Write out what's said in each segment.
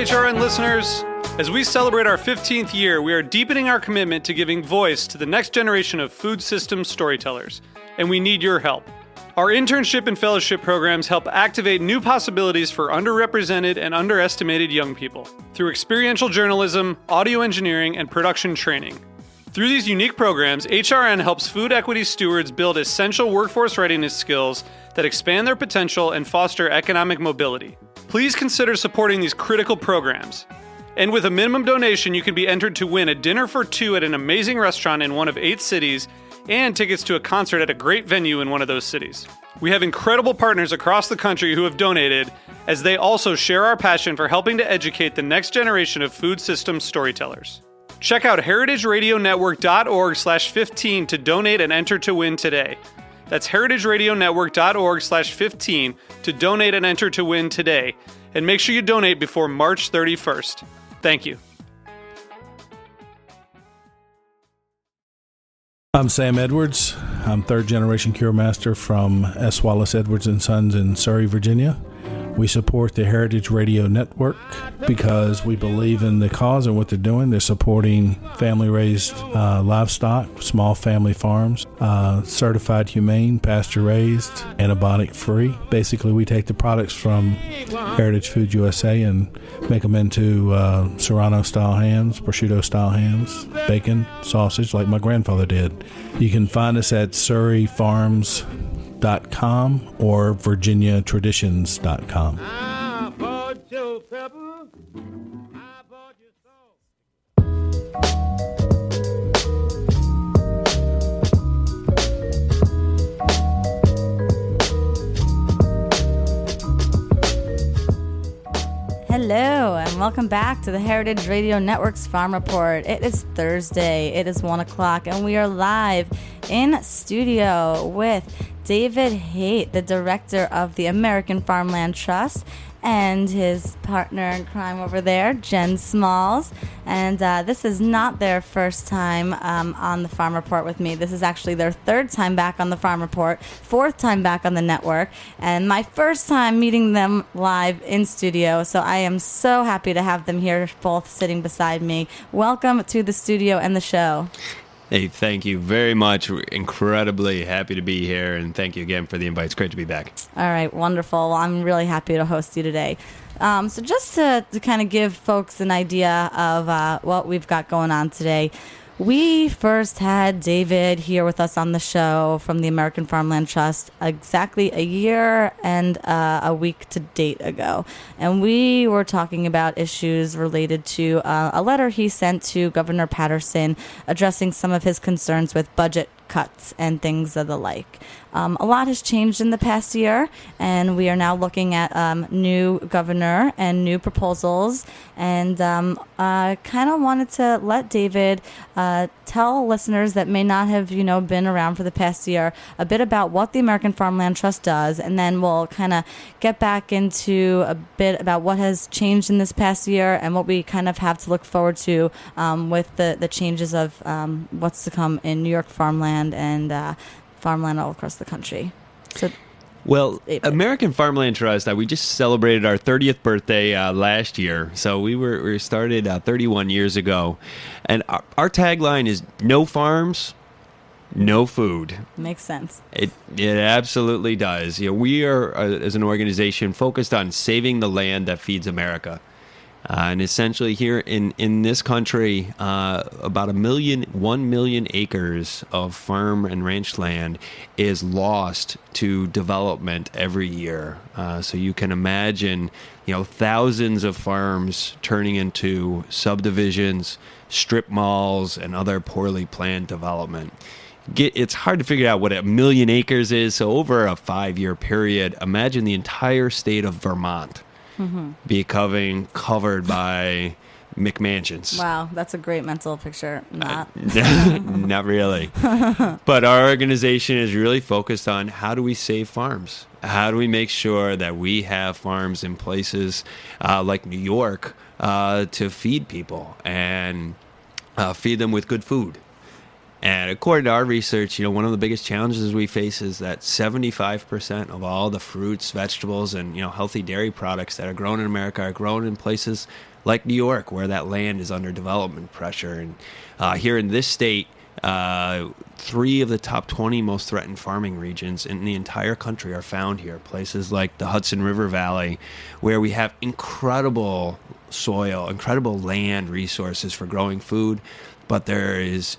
HRN listeners. As we celebrate our 15th year, we are deepening our commitment to giving voice to the next generation of food systems storytellers, and we need your help. Our internship and fellowship programs help activate new possibilities for underrepresented and underestimated young people through experiential journalism, audio engineering, and production training. Through these unique programs, HRN helps food equity stewards build essential workforce readiness skills that expand their potential and foster economic mobility. Please consider supporting these critical programs. And with a minimum donation, you can be entered to win a dinner for two at an amazing restaurant in one of 8 cities and tickets to a concert at a great venue in one of those cities. We have incredible partners across the country who have donated, as they also share our passion for helping to educate the next generation of food systems storytellers. Check out heritageradionetwork.org/15 to donate and enter to win today. That's heritageradionetwork.org/15 to donate and enter to win today. And make sure you donate before March 31st. Thank you. I'm Sam Edwards. I'm third generation cure master from S. Wallace Edwards & Sons in Surrey, Virginia. We support the Heritage Radio Network because we believe in the cause and what they're doing. They're supporting family-raised livestock, small family farms, certified humane, pasture-raised, antibiotic-free. Basically, we take the products from Heritage Food USA and make them into Serrano-style hams, prosciutto-style hams, bacon, sausage, like my grandfather did. You can find us at surreyfarms.com or virginiatraditions.com. Hello, and welcome back to the Heritage Radio Network's Farm Report. It is Thursday, it is 1 o'clock, and we are live in studio with David Haight, the director of the American Farmland Trust, and his partner in crime over there, Jen Smalls. And this is not their first time on the Farm Report with me. This is actually their third time back on the Farm Report, fourth time back on the network, and my first time meeting them live in studio. So I am so happy to have them here, both sitting beside me. Welcome to the studio and the show. Hey, thank you very much. We're incredibly happy to be here, and thank you again for the invite. It's great to be back. All right, wonderful. Well, I'm really happy to host you today. So just to kind of give folks an idea of what we've got going on today, we first had David here with us on the show from the American Farmland Trust exactly a year and a week to date ago. And we were talking about issues related to a letter he sent to Governor Patterson addressing some of his concerns with budget cuts and things of the like. A lot has changed in the past year, and we are now looking at new governor and new proposals, and kind of wanted to let David tell listeners that may not have been around for the past year a bit about what the American Farmland Trust does, and then we'll kind of get back into a bit about what has changed in this past year and what we kind of have to look forward to with the changes of what's to come in New York farmland and farmland all across the country. So, well, American Farmland Trust, we just celebrated our 30th birthday last year. So we were started 31 years ago. And our tagline is no farms, no food. Makes sense. It absolutely does. We are, as an organization, focused on saving the land that feeds America. And essentially here in this country, about 1 million acres of farm and ranch land is lost to development every year. So you can imagine, thousands of farms turning into subdivisions, strip malls, and other poorly planned development. It's hard to figure out what 1 million acres is. So over a 5-year period, imagine the entire state of Vermont becoming covered by McMansions. Wow, that's a great mental picture. Not really. But our organization is really focused on how do we save farms? How do we make sure that we have farms in places like New York to feed people and feed them with good food? And according to our research, one of the biggest challenges we face is that 75% of all the fruits, vegetables, and healthy dairy products that are grown in America are grown in places like New York, where that land is under development pressure. And here in this state, 3 of the top 20 most threatened farming regions in the entire country are found here. Places like the Hudson River Valley, where we have incredible soil, incredible land resources for growing food, but there is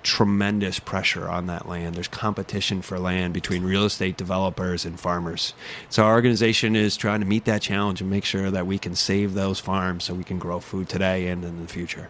tremendous pressure on that land. There's competition for land between real estate developers and farmers. So our organization is trying to meet that challenge and make sure that we can save those farms so we can grow food today and in the future.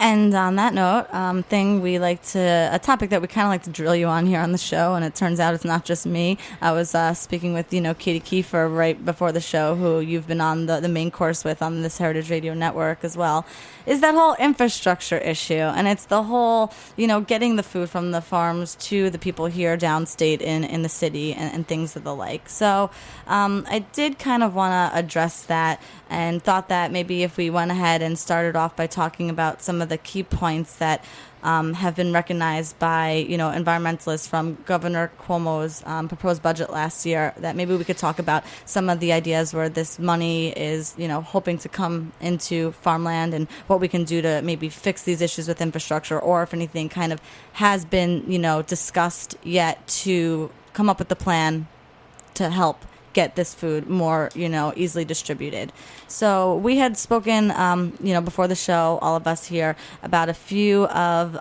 And on that note, a topic that we kind of like to drill you on here on the show, and it turns out it's not just me. I was speaking with, Katie Kiefer right before the show, who you've been on the main course with on this Heritage Radio Network as well, is that whole infrastructure issue. And it's the whole, getting the food from the farms to the people here downstate in the city and things of the like. So I did kind of want to address that and thought that maybe if we went ahead and started off by talking about some of the key points that have been recognized by, environmentalists from Governor Cuomo's proposed budget last year, that maybe we could talk about some of the ideas where this money is, hoping to come into farmland and what we can do to maybe fix these issues with infrastructure, or if anything kind of has been, discussed yet to come up with the plan to help get this food more, easily distributed. So we had spoken, before the show, all of us here, about a few of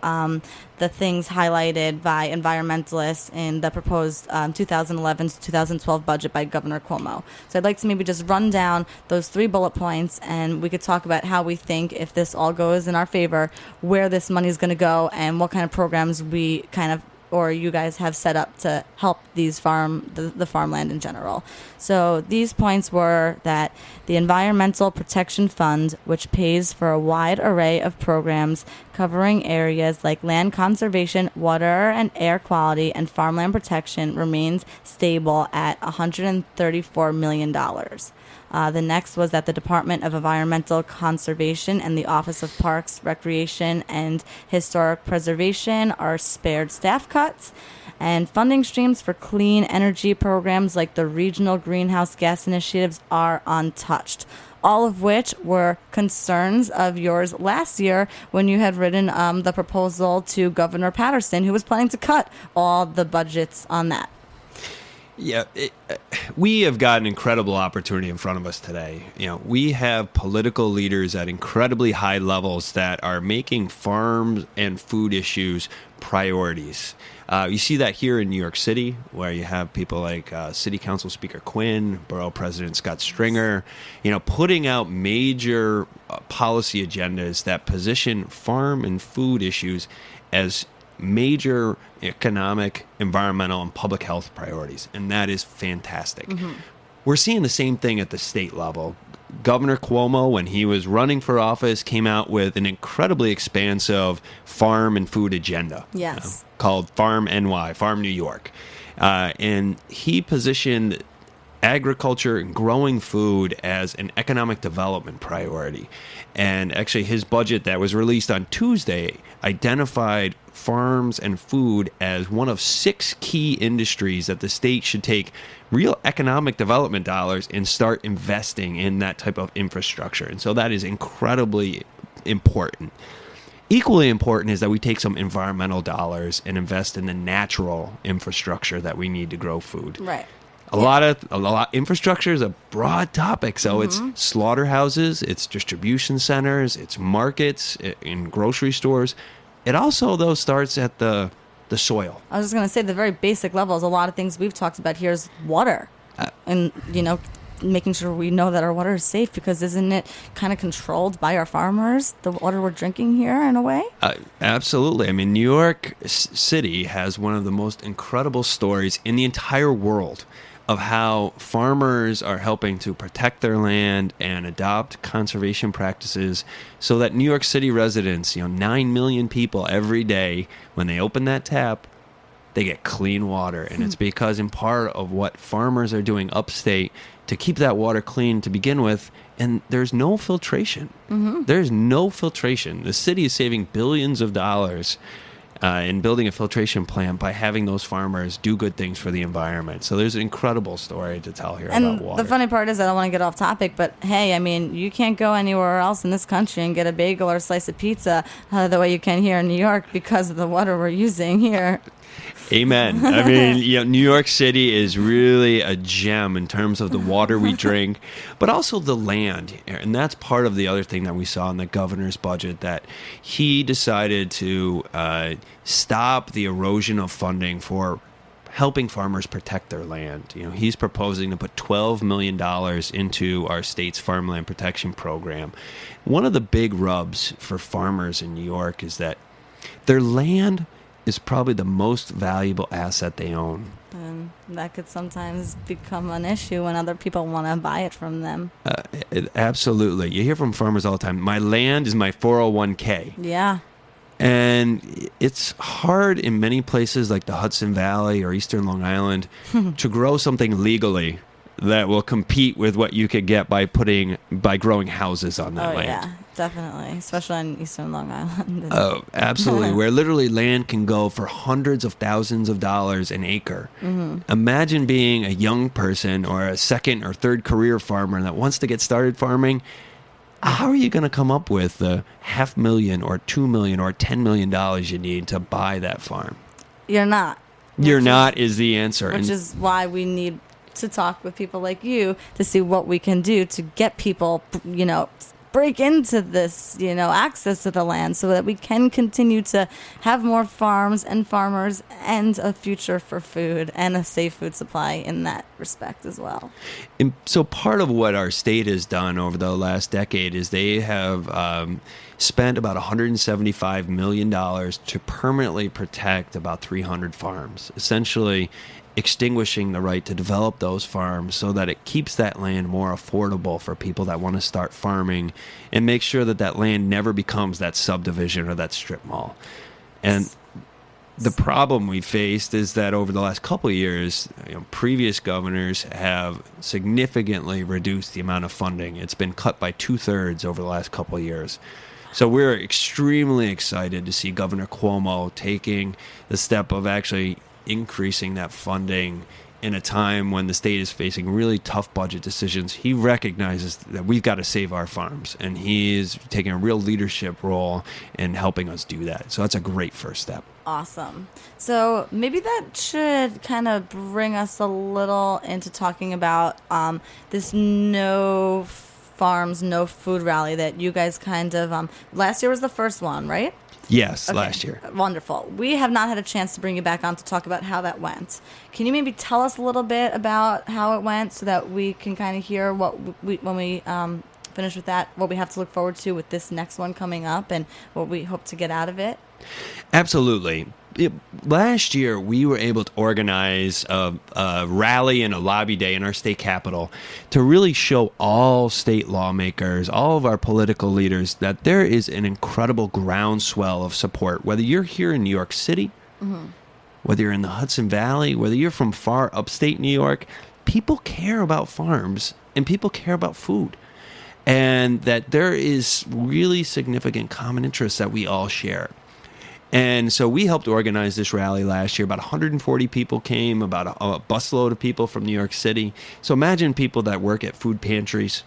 the things highlighted by environmentalists in the proposed 2011 to 2012 budget by Governor Cuomo. So I'd like to maybe just run down those 3 bullet points, and we could talk about how we think, if this all goes in our favor, where this money is going to go and what kind of programs we or you guys have set up to help these the farmland in general. So these points were that the Environmental Protection Fund, which pays for a wide array of programs covering areas like land conservation, water and air quality, and farmland protection, remains stable at $134 million. The next was that the Department of Environmental Conservation and the Office of Parks, Recreation, and Historic Preservation are spared staff cuts, and funding streams for clean energy programs like the regional greenhouse gas initiatives are untouched. All of which were concerns of yours last year when you had written the proposal to Governor Patterson, who was planning to cut all the budgets on that. Yeah, we have got an incredible opportunity in front of us today. We have political leaders at incredibly high levels that are making farm and food issues priorities. You see that here in New York City, where you have people like City Council Speaker Quinn, Borough President Scott Stringer, putting out major policy agendas that position farm and food issues as major economic, environmental, and public health priorities, and that is fantastic. Mm-hmm. We're seeing the same thing at the state level. Governor Cuomo, when he was running for office, came out with an incredibly expansive farm and food agenda. Yes. Called Farm NY, Farm New York. And he positioned agriculture and growing food as an economic development priority. And actually, his budget that was released on Tuesday identified farms and food as one of 6 key industries that the state should take real economic development dollars and start investing in that type of infrastructure. And so that is incredibly important. Equally important is that we take some environmental dollars and invest in the natural infrastructure that we need to grow food. Right. A lot infrastructure is a broad topic. So it's slaughterhouses, it's distribution centers, it's markets, in grocery stores. It also, though, starts at the soil. I was just going to say, the very basic levels, a lot of things we've talked about here is water. And, making sure we know that our water is safe, because isn't it kind of controlled by our farmers, the water we're drinking here in a way? Absolutely. I mean, New York City has one of the most incredible stories in the entire world of how farmers are helping to protect their land and adopt conservation practices so that New York City residents, 9 million people every day, when they open that tap, they get clean water. And it's because in part of what farmers are doing upstate to keep that water clean to begin with, and there's no filtration. Mm-hmm. There's no filtration. The city is saving billions of dollars in building a filtration plant by having those farmers do good things for the environment. So there's an incredible story to tell here about And water. the funny part is, I don't want to get off topic, but hey, I mean, you can't go anywhere else in this country and get a bagel or a slice of pizza the way you can here in New York because of the water we're using here. Amen. I mean, New York City is really a gem in terms of the water we drink, but also the land. And that's part of the other thing that we saw in the governor's budget, that he decided to stop the erosion of funding for helping farmers protect their land. He's proposing to put $12 million into our state's farmland protection program. One of the big rubs for farmers in New York is that their land is probably the most valuable asset they own. And that could sometimes become an issue when other people want to buy it from them. Absolutely. You hear from farmers all the time, my land is my 401k. Yeah. And it's hard in many places like the Hudson Valley or Eastern Long Island to grow something legally that will compete with what you could get by growing houses on that land. Yeah, definitely, especially on Eastern Long Island. Oh, absolutely. Where literally land can go for hundreds of thousands of dollars an acre. Mm-hmm. Imagine being a young person or a second or third career farmer that wants to get started farming. How are you going to come up with the $500,000 or $2 million or $10 million you need to buy that farm? You're not. You're not is the answer. Which is why we need to talk with people like you to see what we can do to get people, break into this, access to the land so that we can continue to have more farms and farmers and a future for food and a safe food supply in that respect as well. And so part of what our state has done over the last decade is they have spent about $175 million to permanently protect about 300 farms, essentially extinguishing the right to develop those farms so that it keeps that land more affordable for people that want to start farming and make sure that that land never becomes that subdivision or that strip mall. And the problem we faced is that over the last couple of years, previous governors have significantly reduced the amount of funding. It's been cut by 2/3 over the last couple of years. So we're extremely excited to see Governor Cuomo taking the step of actually increasing that funding in a time when the state is facing really tough budget decisions. He recognizes that we've got to save our farms, and he is taking a real leadership role in helping us do that. So that's a great first step. Awesome. So maybe that should kind of bring us a little into talking about this No Farms, No Food rally that you guys kind of, last year was the first one, right? Yes, Okay, last year. Wonderful. We have not had a chance to bring you back on to talk about how that went. Can you maybe tell us a little bit about how it went so that we can kind of hear what when we finish with that, what we have to look forward to with this next one coming up and what we hope to get out of it? Absolutely. Last year, we were able to organize a rally and a lobby day in our state capitol to really show all state lawmakers, all of our political leaders, that there is an incredible groundswell of support. Whether you're here in New York City, whether you're in the Hudson Valley, whether you're from far upstate New York, people care about farms and people care about food. And that there is really significant common interests that we all share. And so we helped organize this rally last year. About 140 people came, about a busload of people from New York City. So imagine people that work at food pantries,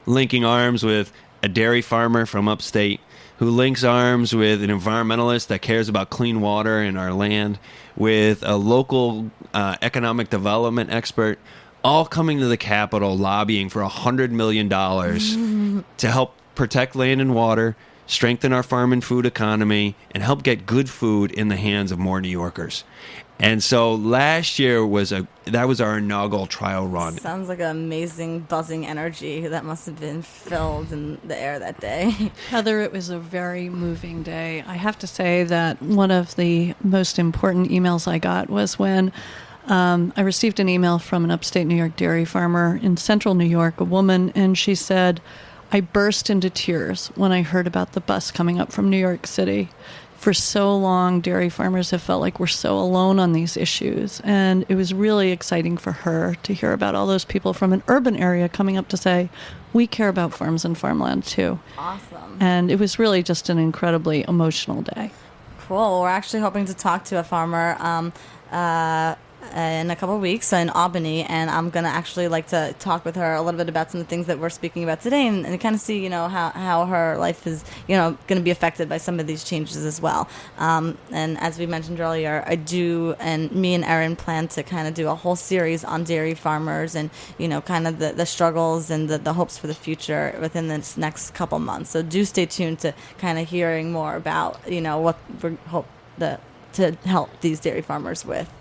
linking arms with a dairy farmer from upstate, who links arms with an environmentalist that cares about clean water in our land, with a local economic development expert, all coming to the Capitol lobbying for $100 million to help protect land and water, strengthen our farm and food economy, and help get good food in the hands of more New Yorkers. And so last year that was our inaugural trial run. Sounds like an amazing buzzing energy that must have been filled in the air that day. Heather, it was a very moving day. I have to say that one of the most important emails I got was when I received an email from an upstate New York dairy farmer in central New York, a woman, and she said, I burst into tears when I heard about the bus coming up from New York City. For so long, dairy farmers have felt like we're so alone on these issues. And it was really exciting for her to hear about all those people from an urban area coming up to say, we care about farms and farmland too. Awesome. And it was really just an incredibly emotional day. Cool. We're actually hoping to talk to a farmer in a couple of weeks in Albany, and I'm going to actually like to talk with her a little bit about some of the things that we're speaking about today and kind of see, you know, how her life is, you know, going to be affected by some of these changes as well. And as we mentioned earlier, me and Erin plan to kind of do a whole series on dairy farmers and, you know, kind of the struggles and the hopes for the future within this next couple months. So do stay tuned to kind of hearing more about, you know, what we hope to help these dairy farmers with.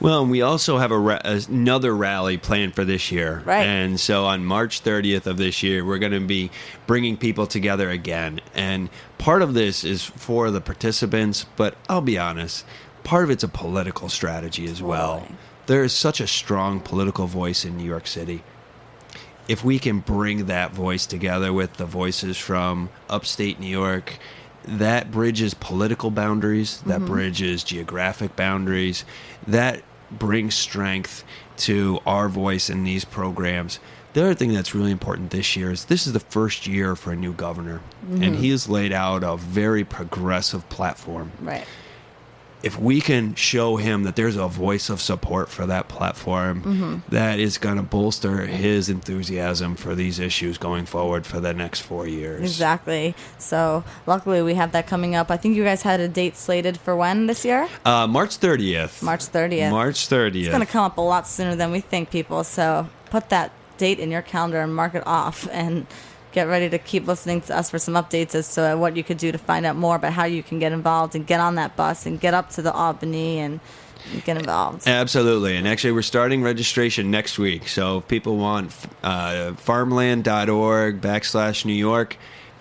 Well, and we also have another rally planned for this year. Right. And so on March 30th of this year, we're going to be bringing people together again. And part of this is for the participants, but I'll be honest, part of it's a political strategy as well. Totally. There is such a strong political voice in New York City. If we can bring that voice together with the voices from upstate New York, that bridges political boundaries, that bridges geographic boundaries, that brings strength to our voice in these programs. The other thing that's really important this year is this is the first year for a new governor, and he has laid out a very progressive platform. Right. If we can show him that there's a voice of support for that platform, that is going to bolster his enthusiasm for these issues going forward for the next 4 years. Exactly. So luckily we have that coming up. I think you guys had a date slated for when this year? March 30th. March 30th. March 30th. It's going to come up a lot sooner than we think, people. So put that date in your calendar and mark it off and get ready to keep listening to us for some updates as to what you could do to find out more about how you can get involved and get on that bus and get up to the Albany and get involved. Absolutely. And actually, we're starting registration next week. So if people want farmland.org/New York,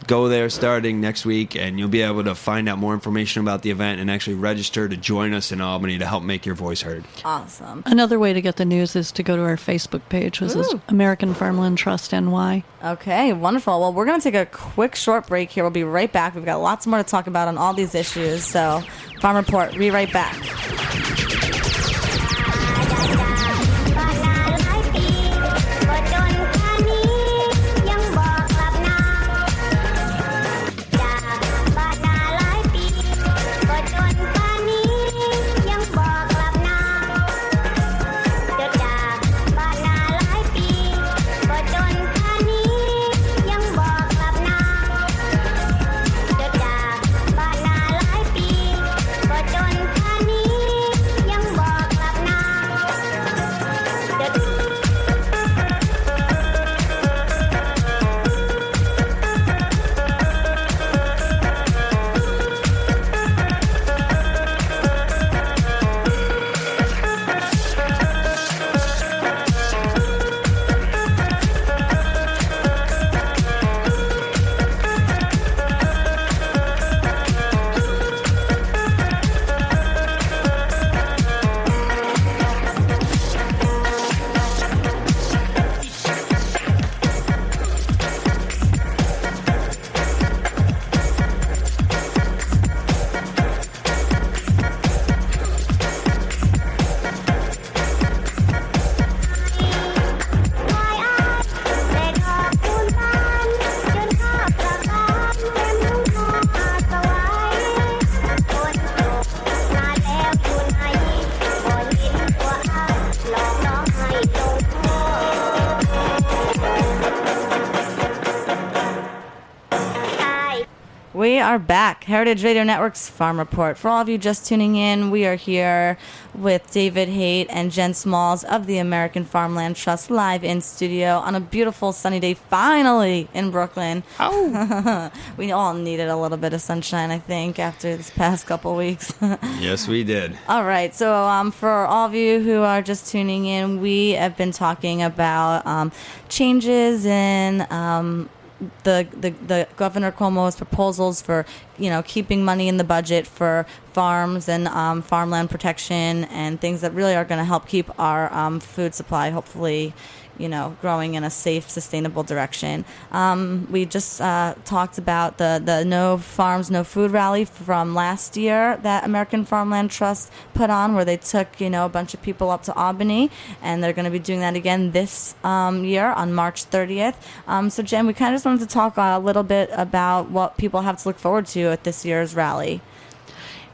go there starting next week, and you'll be able to find out more information about the event and actually register to join us in Albany to help make your voice heard. Awesome. Another way to get the news is to go to our Facebook page, which is American Farmland Trust NY. Okay, wonderful. Well, we're going to take a quick short break here. We'll be right back. We've got lots more to talk about on all these issues. So, Farm Report, be right back. We are back. Heritage Radio Network's Farm Report. For all of you just tuning in, we are here with David Haight and Jen Smalls of the American Farmland Trust live in studio on a beautiful sunny day, finally in Brooklyn. Oh. We all needed a little bit of sunshine, I think, after this past couple weeks. Yes, we did. All right. So for all of you who are just tuning in, we have been talking about changes in the Governor Cuomo's proposals for, keeping money in the budget for farms and farmland protection and things that really are going to help keep our food supply, hopefully, growing in a safe, sustainable direction. We just talked about the No Farms, No Food rally from last year that American Farmland Trust put on, where they took, a bunch of people up to Albany, and they're going to be doing that again this year on March 30th. So, Jen, we kind of just wanted to talk a little bit about what people have to look forward to at this year's rally.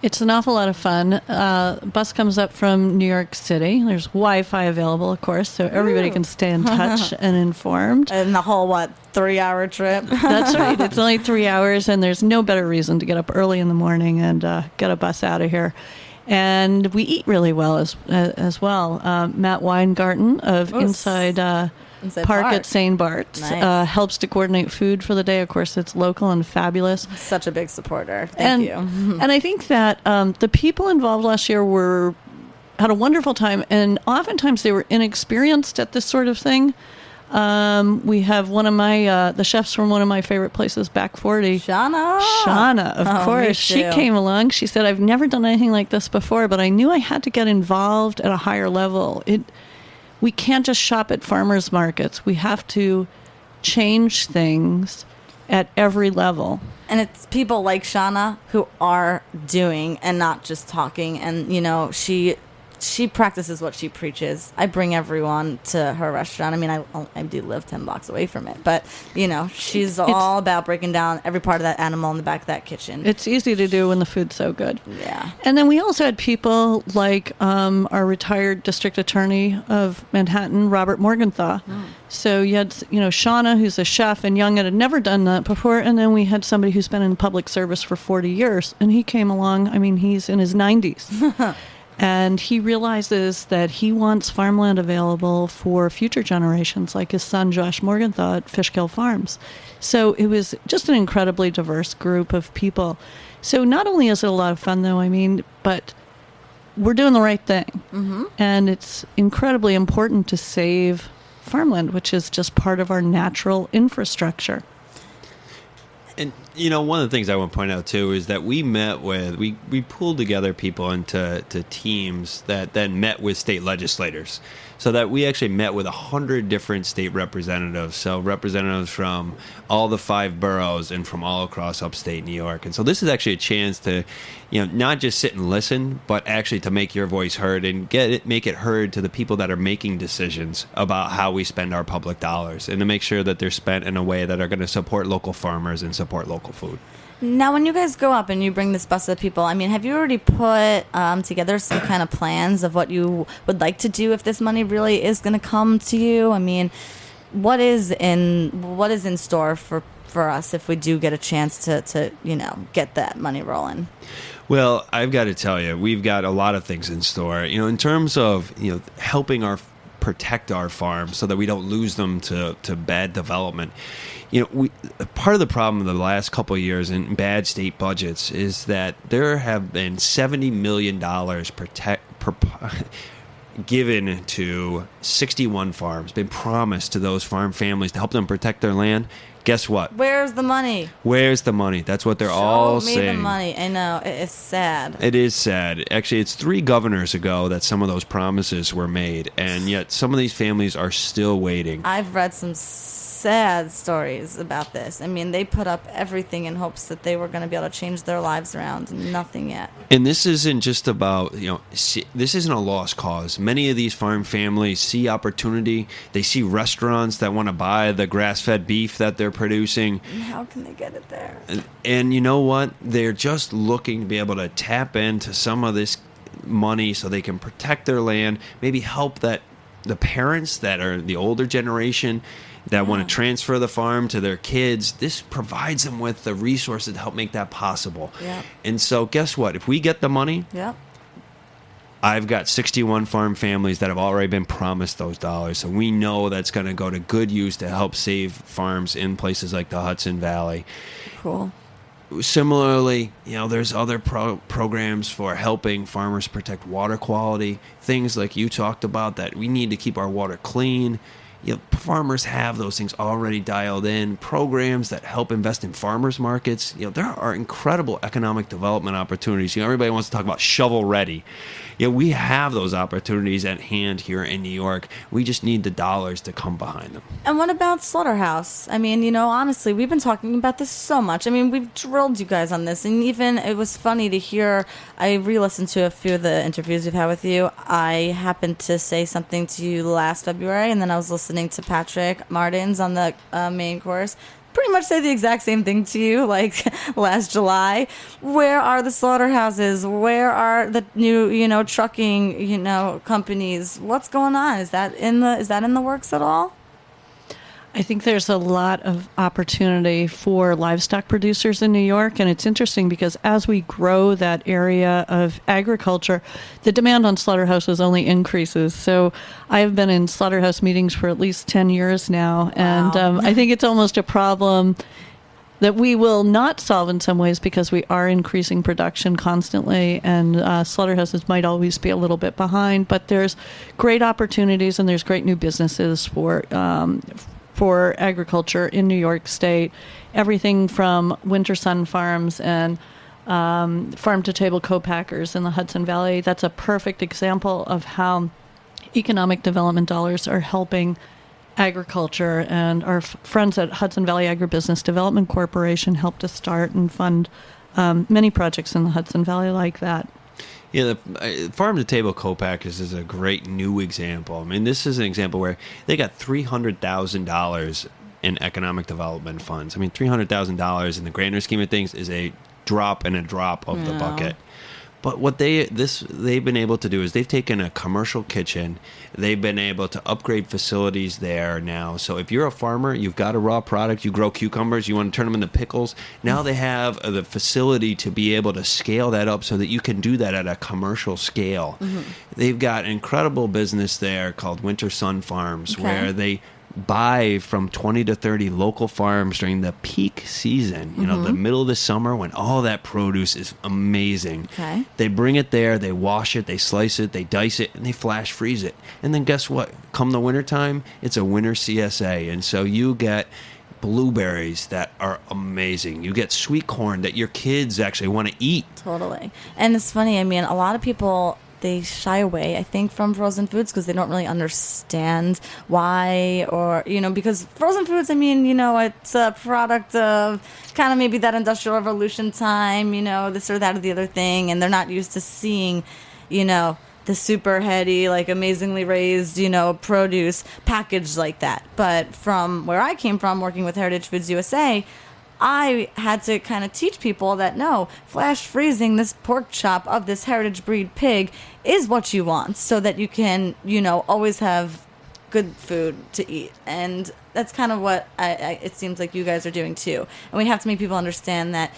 It's an awful lot of fun. Bus comes up from New York City. There's Wi-Fi available, of course, so everybody can stay in touch and informed. And the whole, 3-hour trip? That's right. It's only 3 hours, and there's no better reason to get up early in the morning and get a bus out of here. And we eat really well as well. Matt Weingarten of Inside Park at St. Bart's Nice. helps to coordinate food for the day. Of course, it's local and fabulous. Such a big supporter. Thank you. And I think that the people involved last year had a wonderful time, and oftentimes they were inexperienced at this sort of thing. We have one of my the chefs from one of my favorite places, Back 40. Shauna, of Oh, me course. She too. came along. She said, "I've never done anything like this before, but I knew I had to get involved at a higher level. We can't just shop at farmers markets. We have to change things at every level." And it's people like Shauna who are doing and not just talking. And, she practices what she preaches. I bring everyone to her restaurant. I mean, I do live 10 blocks away from it. But, she's all about breaking down every part of that animal in the back of that kitchen. It's easy to do when the food's so good. Yeah. And then we also had people like our retired district attorney of Manhattan, Robert Morgenthau. So you had, Shauna, who's a chef and young and had never done that before. And then we had somebody who's been in public service for 40 years. And he came along. I mean, he's in his 90s. And he realizes that he wants farmland available for future generations, like his son, Josh Morgenthau at Fishkill Farms. So it was just an incredibly diverse group of people. So not only is it a lot of fun, though, but we're doing the right thing. Mm-hmm. And it's incredibly important to save farmland, which is just part of our natural infrastructure. And, one of the things I want to point out, too, is that we pulled together people into teams that then met with state legislators. So that we actually met with 100 different state representatives. So representatives from all the 5 boroughs and from all across upstate New York. And so this is actually a chance to, not just sit and listen, but actually to make your voice heard and make it heard to the people that are making decisions about how we spend our public dollars, and to make sure that they're spent in a way that are going to support local farmers and support local food. Now, when you guys go up and you bring this bus of people, have you already put together some kind of plans of what you would like to do if this money really is going to come to you? What is in store for us if we do get a chance to get that money rolling? Well, I've got to tell you, we've got a lot of things in store. In terms of helping protect our farms so that we don't lose them to bad development. Part of the problem of the last couple of years in bad state budgets is that there have been $70 million given to 61 farms, been promised to those farm families to help them protect their land. Guess what? Where's the money? Where's the money? That's what they're all Show me saying. the money. I know. It's sad. It is sad. Actually, it's 3 governors ago that some of those promises were made, and yet some of these families are still waiting. I've read some sad stories about this. They put up everything in hopes that they were going to be able to change their lives around. Nothing yet. And this isn't just about, this isn't a lost cause. Many of these farm families see opportunity. They see restaurants that want to buy the grass-fed beef that they're producing. And how can they get it there? And you know what? They're just looking to be able to tap into some of this money so they can protect their land, maybe help the parents that are the older generation that want to transfer the farm to their kids. This provides them with the resources to help make that possible. Yeah. And so guess what? If we get the money, Yep. I've got 61 farm families that have already been promised those dollars. So we know that's going to go to good use to help save farms in places like the Hudson Valley. Cool. Similarly, there's other programs for helping farmers protect water quality, things like you talked about, that we need to keep our water clean. Farmers have those things already dialed in. Programs that help invest in farmers markets. There are incredible economic development opportunities. Everybody wants to talk about shovel ready. We have those opportunities at hand here in New York. We just need the dollars to come behind them. And what about Slaughterhouse? Honestly, we've been talking about this so much. We've drilled you guys on this. And even it was funny to hear, I re-listened to a few of the interviews we've had with you. I happened to say something to you last February, and then I was listening to Patrick Martins on the main course. pretty much say the exact same thing to you like last July. Where are the slaughterhouses? Where are the new, trucking, companies? What's going on? Is that in the works at all? I think there's a lot of opportunity for livestock producers in New York, and it's interesting because as we grow that area of agriculture, the demand on slaughterhouses only increases. So I have been in slaughterhouse meetings for at least 10 years now, and I think it's almost a problem that we will not solve in some ways because we are increasing production constantly, and slaughterhouses might always be a little bit behind, but there's great opportunities and there's great new businesses for agriculture in New York State. Everything from Winter Sun Farms and farm-to-table co-packers in the Hudson Valley. That's a perfect example of how economic development dollars are helping agriculture. And our friends at Hudson Valley Agribusiness Development Corporation helped us start and fund many projects in the Hudson Valley like that. Yeah, the farm-to-table co-packers is a great new example. I mean, this is an example where they got $300,000 in economic development funds. I mean, $300,000 in the grander scheme of things is a drop in a drop of the bucket. But what they've been able to do is they've taken a commercial kitchen. They've been able to upgrade facilities there now. So if you're a farmer, you've got a raw product, you grow cucumbers, you want to turn them into pickles. Now they have the facility to be able to scale that up so that you can do that at a commercial scale. Mm-hmm. They've got an incredible business there called Winter Sun Farms, where they buy from 20 to 30 local farms during the peak season, the middle of the summer when all that produce is amazing. Okay. They bring it there, they wash it, they slice it, they dice it, and they flash freeze it. And then guess what? Come the wintertime, it's a winter CSA. And so you get blueberries that are amazing. You get sweet corn that your kids actually want to eat. Totally. And it's funny, I mean, a lot of people, they shy away, I think, from frozen foods because they don't really understand why, or, because frozen foods, I mean, it's a product of kind of maybe that Industrial Revolution time, this or that or the other thing, and they're not used to seeing, the super heady, like amazingly raised, produce packaged like that. But from where I came from, working with Heritage Foods USA, I had to kind of teach people that no, flash freezing this pork chop of this heritage breed pig is what you want so that you can, always have good food to eat. And that's kind of what it seems like you guys are doing too. And we have to make people understand that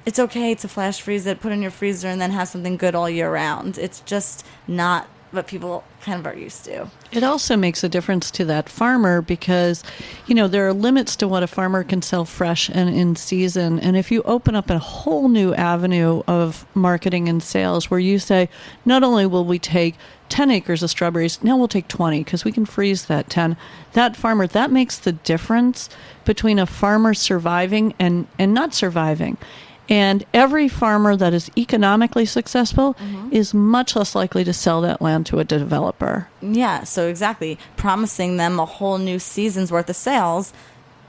it's okay to flash freeze it, put it in your freezer, and then have something good all year round. It's just not what people kind of are used to. It also makes a difference to that farmer because, there are limits to what a farmer can sell fresh and in season. And if you open up a whole new avenue of marketing and sales where you say, not only will we take 10 acres of strawberries, now we'll take 20 because we can freeze that 10. That farmer, that makes the difference between a farmer surviving and not surviving. And every farmer that is economically successful is much less likely to sell that land to a developer. Yeah, so exactly. Promising them a whole new season's worth of sales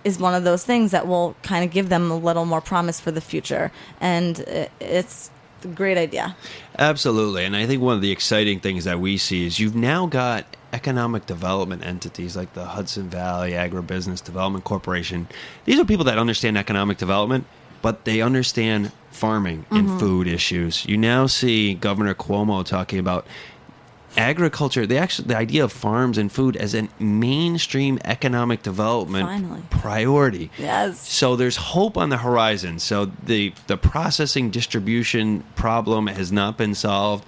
is one of those things that will kind of give them a little more promise for the future. And it's a great idea. Absolutely. And I think one of the exciting things that we see is you've now got economic development entities like the Hudson Valley Agribusiness Development Corporation. These are people that understand economic development, but they understand farming and food issues. You now see Governor Cuomo talking about agriculture, the idea of farms and food as a mainstream economic development priority. Yes. So there's hope on the horizon. So the processing distribution problem has not been solved,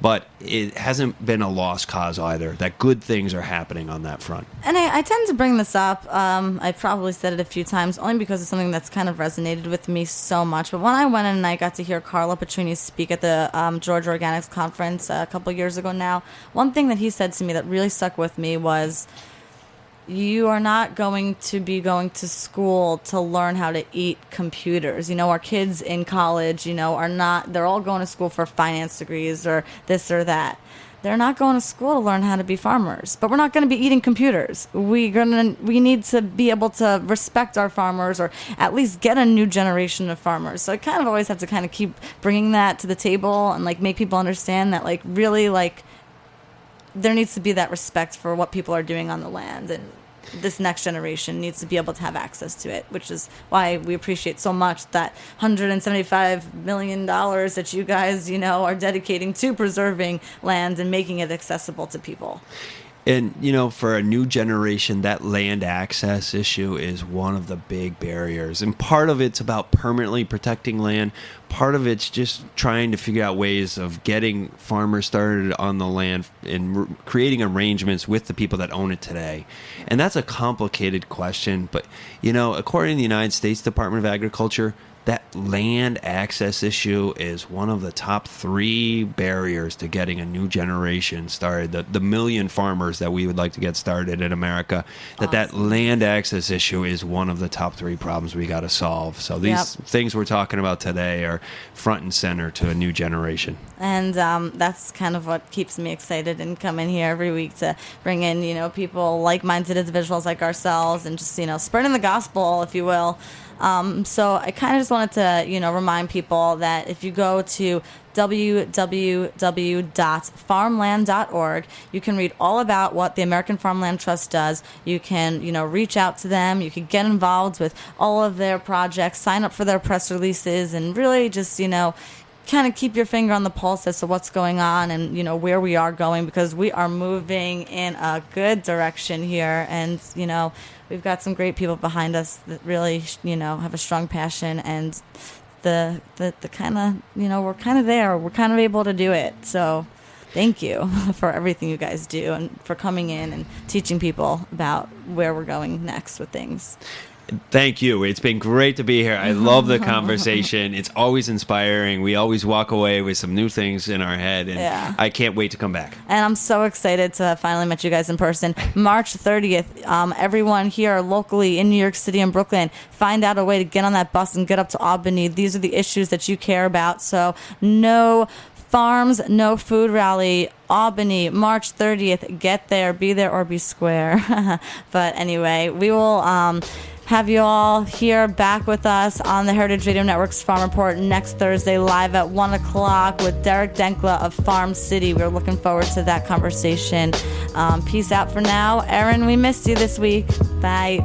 but it hasn't been a lost cause either, that good things are happening on that front. And I tend to bring this up. I've probably said it a few times, only because it's something that's kind of resonated with me so much. But when I went in and I got to hear Carla Petrini speak at the Georgia Organics Conference a couple years ago now, one thing that he said to me that really stuck with me was, you are not going to be going to school to learn how to eat computers. Our kids in college, are not, they're all going to school for finance degrees or this or that. They're not going to school to learn how to be farmers, but we're not going to be eating computers. We need to be able to respect our farmers, or at least get a new generation of farmers. So I kind of always have to kind of keep bringing that to the table and make people understand that really there needs to be that respect for what people are doing on the land. And this next generation needs to be able to have access to it, which is why we appreciate so much that $175 million that you guys, are dedicating to preserving land and making it accessible to people. And, for a new generation, that land access issue is one of the big barriers. And part of it's about permanently protecting land. Part of it's just trying to figure out ways of getting farmers started on the land and creating arrangements with the people that own it today. And that's a complicated question. But, according to the United States Department of Agriculture, that land access issue is one of the top 3 barriers to getting a new generation started. The million farmers that we would like to get started in America, that land access issue is one of the top 3 problems we got to solve. So these things we're talking about today are front and center to a new generation. And that's kind of what keeps me excited and coming here every week to bring in, people like-minded individuals like ourselves and just, spreading the gospel, if you will. So I kind of just wanted to, remind people that if you go to www.farmland.org, you can read all about what the American Farmland Trust does. You can, reach out to them. You can get involved with all of their projects, sign up for their press releases, and really just, kind of keep your finger on the pulse as to what's going on and, where we are going, because we are moving in a good direction here. And, we've got some great people behind us that really, have a strong passion, and the kind of, we're kind of there. We're kind of able to do it. So thank you for everything you guys do and for coming in and teaching people about where we're going next with things. Thank you. It's been great to be here. I love the conversation. It's always inspiring. We always walk away with some new things in our head, and I can't wait to come back. And I'm so excited to finally meet you guys in person. March 30th, everyone here locally in New York City and Brooklyn, find out a way to get on that bus and get up to Albany. These are the issues that you care about. So no Farms No Food Rally, Albany, March 30th. Get there, be there, or be square. But anyway, we will have you all here back with us on the Heritage Radio Network's Farm Report next Thursday, live at 1 o'clock with Derek Denkla of Farm City. We're looking forward to that conversation. Peace out for now. Erin, we missed you this week. Bye.